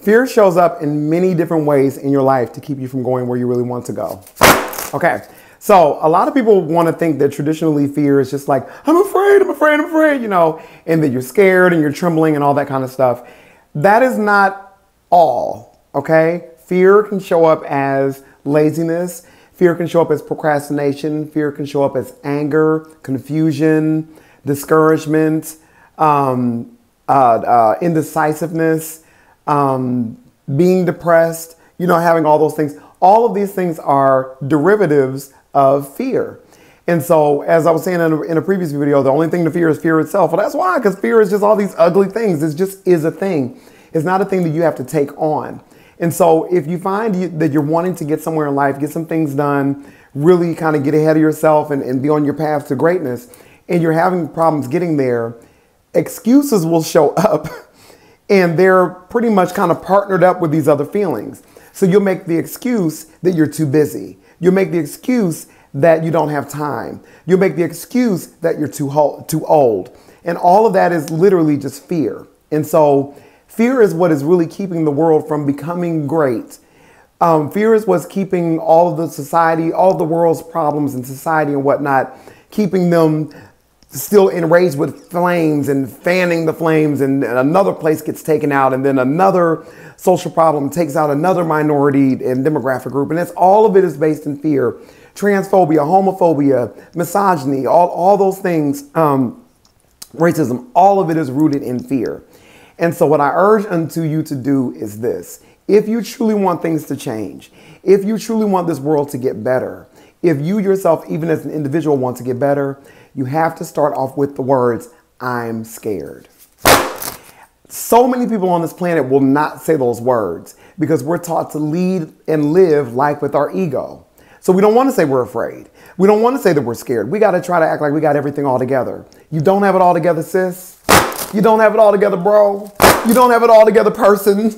Fear shows up in many different ways in your life to keep you from going where you really want to go. Okay, so a lot of people want to think that traditionally fear is just like, I'm afraid, you know, and that you're scared and you're trembling and all that kind of stuff. That is not all, okay? Fear can show up as laziness. Fear can show up as procrastination. Fear can show up as anger, confusion, discouragement, indecisiveness, being depressed, you know, having all those things. All of these things are derivatives of fear. And so, as I was saying in a previous video, the only thing to fear is fear itself. Well, that's why, because fear is just all these ugly things. It just is a thing. It's not a thing that you have to take on. And so if you find that you're wanting to get somewhere in life, get some things done, really kind of get ahead of yourself and be on your path to greatness, and you're having problems getting there, excuses will show up. And they're pretty much kind of partnered up with these other feelings. So you'll make the excuse that you're too busy. You'll make the excuse that you don't have time. You'll make the excuse that you're too old. And all of that is literally just fear. And so fear is what is really keeping the world from becoming great. Fear is what's keeping all of the society, all of the world's problems in society and whatnot, keeping them still enraged with flames and fanning the flames, and another place gets taken out, and then another social problem takes out another minority and demographic group. And all of it is based in fear. Transphobia, homophobia, misogyny, all those things, racism, all of it is rooted in fear. And so what I urge unto you to do is this. If you truly want things to change, if you truly want this world to get better, if you yourself, even as an individual, want to get better, you have to start off with the words, I'm scared. So many people on this planet will not say those words because we're taught to lead and live life with our ego. So we don't want to say we're afraid. We don't want to say that we're scared. We got to try to act like we got everything all together. You don't have it all together, sis. You don't have it all together, bro. You don't have it all together, person.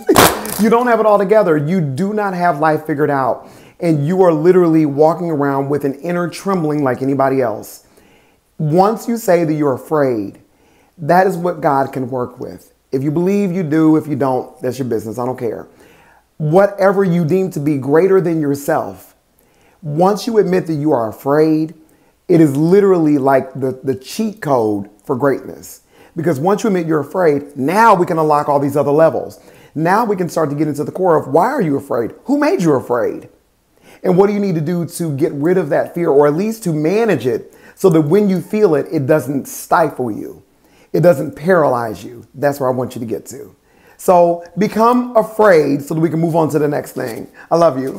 You don't have it all together. You do not have life figured out. And you are literally walking around with an inner trembling like anybody else. Once you say that you're afraid, that is what God can work with. If you believe, you do. If you don't, that's your business. I don't care. Whatever you deem to be greater than yourself, once you admit that you are afraid, it is literally like the cheat code for greatness. Because once you admit you're afraid, now we can unlock all these other levels. Now we can start to get into the core of why are you afraid? Who made you afraid? And what do you need to do to get rid of that fear, or at least to manage it so that when you feel it, it doesn't stifle you. It doesn't paralyze you. That's where I want you to get to. So become afraid so that we can move on to the next thing. I love you.